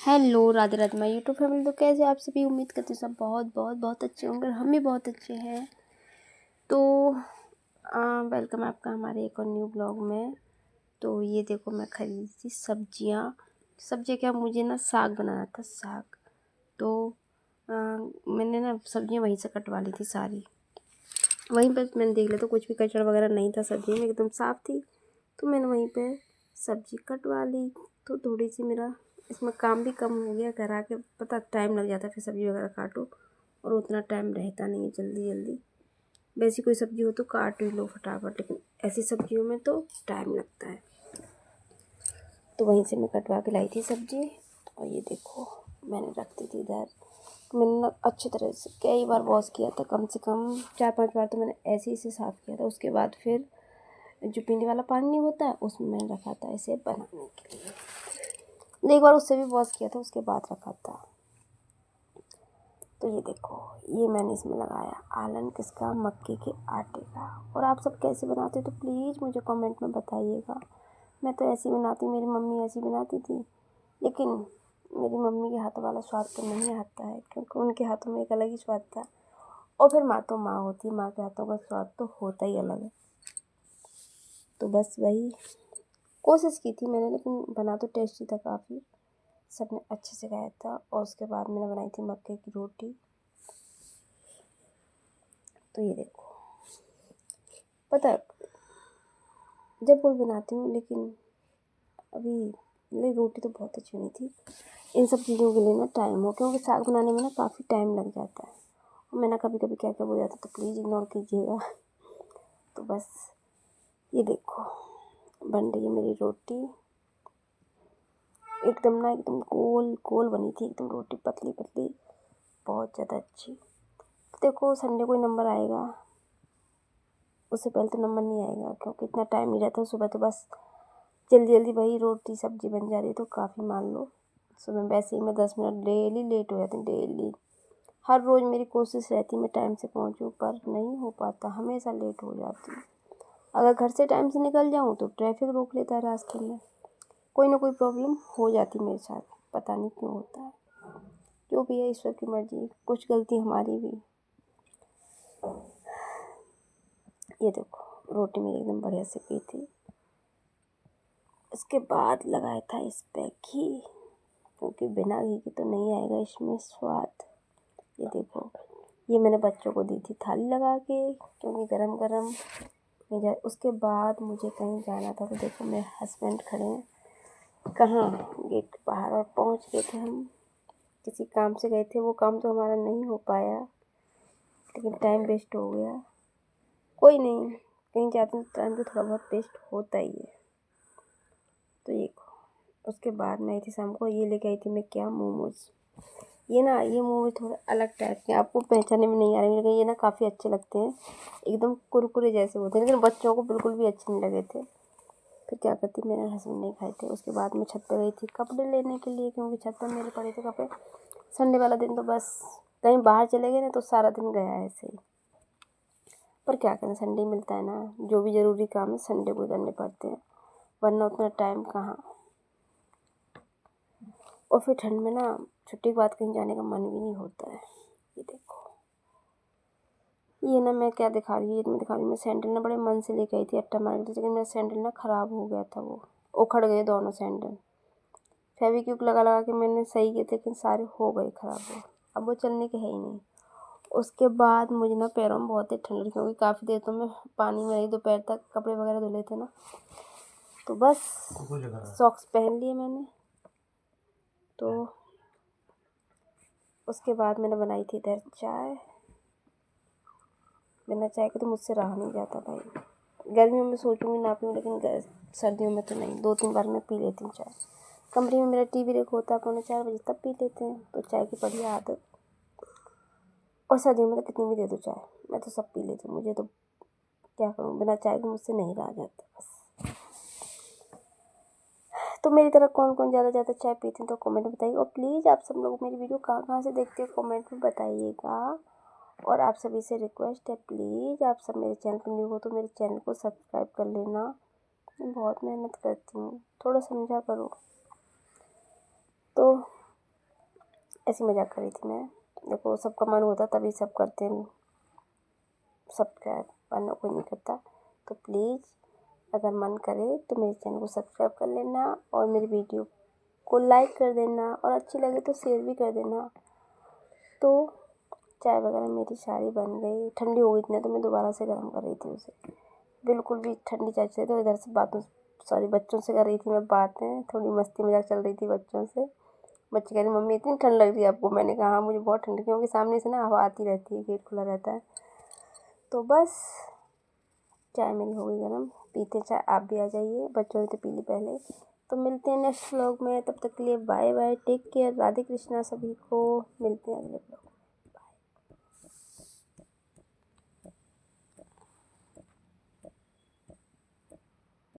Hello Radhe Radhe my YouTube family. तो कैसे आप सभी, उम्मीद करती हूँ सब बहुत बहुत बहुत अच्छे होंगे। हम भी बहुत अच्छे हैं। तो वेलकम आपका हमारे एक और न्यू ब्लॉग में। तो ये देखो, मैं खरीदी थी सब्जियाँ क्या, मुझे ना साग बनाना था, साग। तो मैंने ना सब्जियाँ वहीं से कटवा ली थी सारी। वहीं पर मैंने देख लिया तो कुछ भी कचरा वगैरह नहीं था, सब्जी में एकदम साफ़ थी। तो मैंने वहीं पे सब्जी कटवा ली। तो थोड़ी सी मेरा इसमें काम भी कम हो गया। घर आके पता टाइम लग जाता है, फिर सब्ज़ी वगैरह काटो और उतना टाइम रहता नहीं है जल्दी जल्दी। वैसी कोई सब्ज़ी हो तो काट ही लो फटाफट, लेकिन ऐसी सब्जियों में तो टाइम लगता है। तो वहीं से मैं कटवा के लाई थी सब्ज़ी। और ये देखो, मैंने रख दी थी इधर। मैंने ना अच्छी तरह से कई बार वॉश किया था, कम से कम 4-5 बार तो मैंने ऐसे ही से साफ़ किया था। उसके बाद फिर जो पीने वाला पानी नहीं होता उसमें मैंने रखा था इसे बनाने के लिए। एक बार उससे भी वॉश किया था, उसके बाद रखा था। तो ये देखो, ये मैंने इसमें लगाया आलन किसका, मक्के के आटे का। और आप सब कैसे बनाते हो तो प्लीज़ मुझे कमेंट में बताइएगा। मैं तो ऐसी बनाती, मेरी मम्मी ऐसी बनाती थी, लेकिन मेरी मम्मी के हाथों वाला स्वाद तो नहीं आता है, क्योंकि उनके हाथों में एक अलग ही स्वाद था। और फिर माँ तो माँ होती है, माँ के हाथों का स्वाद तो होता ही अलग है। तो बस वही कोशिश की थी मैंने, लेकिन बना तो टेस्टी था काफ़ी, सबने अच्छे से खाया था। और उसके बाद मैंने बनाई थी मक्के की रोटी। तो ये देखो, पता है जब कोई बनाती हूँ, लेकिन अभी मेरी रोटी तो बहुत अच्छी बनी थी। इन सब चीज़ों के लिए ना टाइम हो, क्योंकि साग बनाने में ना काफ़ी टाइम लग जाता है। और मैं ना कभी कभी क्या क्या बोल जाता, तो प्लीज़ इग्नोर कीजिएगा। तो बस ये देखो, बन रही है मेरी रोटी। एकदम गोल गोल बनी थी, एकदम रोटी पतली पतली, बहुत ज़्यादा अच्छी। तो देखो, संडे को नंबर आएगा, उससे पहले तो नंबर नहीं आएगा, क्योंकि इतना टाइम नहीं रहता सुबह। तो बस जल्दी जल्दी वही रोटी सब्जी बन जा रही है, तो काफ़ी मान लो सुबह वैसे ही मैं 10 मिनट डेली लेट हो जाती हूँ। डेली हर रोज़ मेरी कोशिश रहती है मैं टाइम से पहुँचूँ, पर नहीं हो पाता, हमेशा लेट हो जाती हूँ। अगर घर से टाइम से निकल जाऊँ तो ट्रैफिक रोक लेता है रास्ते में। कोई ना कोई प्रॉब्लम हो जाती मेरे साथ, पता नहीं क्यों होता है। जो भी है ईश्वर की मर्जी, कुछ गलती हमारी भी। ये देखो, रोटी मेरी एकदम बढ़िया से की थी। उसके बाद लगाया था इस पे घी, क्योंकि बिना घी के तो नहीं आएगा इसमें स्वाद। ये देखो, ये मैंने बच्चों को दी थी थाली लगा के, क्योंकि गरम गरम मेरा। उसके बाद मुझे कहीं जाना था, तो देखो मेरे हस्बैंड खड़े हैं कहाँ, गेट के बाहर। और पहुँच गए थे हम, किसी काम से गए थे, वो काम तो हमारा नहीं हो पाया, लेकिन टाइम वेस्ट हो गया। कोई नहीं, कहीं जाते हैं टाइम तो थोड़ा बहुत वेस्ट होता ही है। तो ये उसके बाद मैं आई थी शाम को, ये लेके आई थी मैं क्या, मोमोज। ये मोमोज थोड़े अलग टाइप के, आपको पहचाने में नहीं आ रहे, लेकिन ये ना काफ़ी अच्छे लगते हैं, एकदम कुरकुरे जैसे होते हैं, लेकिन बच्चों को बिल्कुल भी अच्छे नहीं लगे थे। फिर क्या करती, मेरे हस्बैंड नहीं खाए थे। उसके बाद मैं छत पर गई थी कपड़े लेने के लिए, क्योंकि छत पर मेरे पड़े थे कपड़े। संडे वाला दिन तो बस कहीं बाहर चले गए ना, तो सारा दिन गया ऐसे ही। पर क्या करें, संडे मिलता है ना, जो भी ज़रूरी काम है संडे को करने पड़ते हैं, वरना उतना टाइम कहाँ। और फिर ठंड में ना छुट्टी के बाद कहीं जाने का मन भी नहीं होता है। ये देखो, ये ना मैं क्या दिखा रही हूँ, ये मैं दिखा रही हूँ, मैं सैंडल ना बड़े मन से लेके आई थी अट्टा मार्केट से, लेकिन मेरा सैंडल ना ख़राब हो गया था, वो उखड़ गए दोनों सैंडल। फेविक्विक लगा लगा के मैंने सही किए थे, लेकिन सारे हो गए ख़राब हो। अब वो चलने के है ही नहीं। उसके बाद मुझे ना पैरों में बहुत ही ठंड लगी, क्योंकि काफ़ी देर तो मैं पानी में रही, दोपहर तक कपड़े वगैरह धुले थे ना। तो बस सॉक्स पहन लिए मैंने। तो उसके बाद मैंने बनाई थी इधर चाय। बिना चाय के तो मुझसे रहा नहीं जाता भाई। गर्मियों में सोचूंगी ना पीऊँ, लेकिन सर्दियों में तो नहीं, 2-3 बार मैं पी लेती हूँ चाय। कमरे में मेरा टीवी देखो होता है 3:45 तब पी लेते हैं, तो चाय की बढ़िया आदत। और सर्दियों में तो कितनी भी दे दो चाय, मैं तो सब पी लेती हूँ। मुझे तो क्या करूँ, बिना चाय के मुझसे नहीं रहा जाता बस। तो मेरी तरह कौन कौन ज़्यादा चाय पीते हैं तो कमेंट में बताइए। और प्लीज़ आप सब लोग मेरी वीडियो कहाँ कहाँ से देखते हो कमेंट में बताइएगा। और आप सभी से रिक्वेस्ट है, प्लीज़ आप सब मेरे चैनल पर न्यू हो तो मेरे चैनल को सब्सक्राइब कर लेना। मैं बहुत मेहनत करती हूँ, थोड़ा समझा करो। तो ऐसी मजाक कर रही थी मैं। देखो सबका मन होता तभी सब करते हैं, सब्सक्राइब, वरना कोई नहीं करता। तो प्लीज़ अगर मन करे तो मेरे चैनल को सब्सक्राइब कर लेना और मेरी वीडियो को लाइक कर देना और अच्छी लगे तो शेयर भी कर देना। तो चाय वगैरह मेरी सारी बन गई, ठंडी हो गई थी ना तो मैं दोबारा से गर्म कर रही थी उसे। बिल्कुल भी ठंडी चाय चाहिए तो इधर से बच्चों से कर रही थी मैं बातें, थोड़ी मस्ती मजाक चल रही थी बच्चों से। बच्चे कह रहे मम्मी इतनी ठंड लग रही है आपको। मैंने कहा हाँ मुझे बहुत ठंड, क्योंकि सामने से ना हवा आती रहती है, गेट खुला रहता है। तो बस चाय मेरी हो गई गर्म, पीते चाय आप भी आ जाइए, बच्चों ने तो पी ली पहले। तो मिलते हैं नेक्स्ट व्लॉग में, तब तक के लिए bye bye, take care, Radhe Krishna सभी को, मिलते हैं अगले व्लॉग।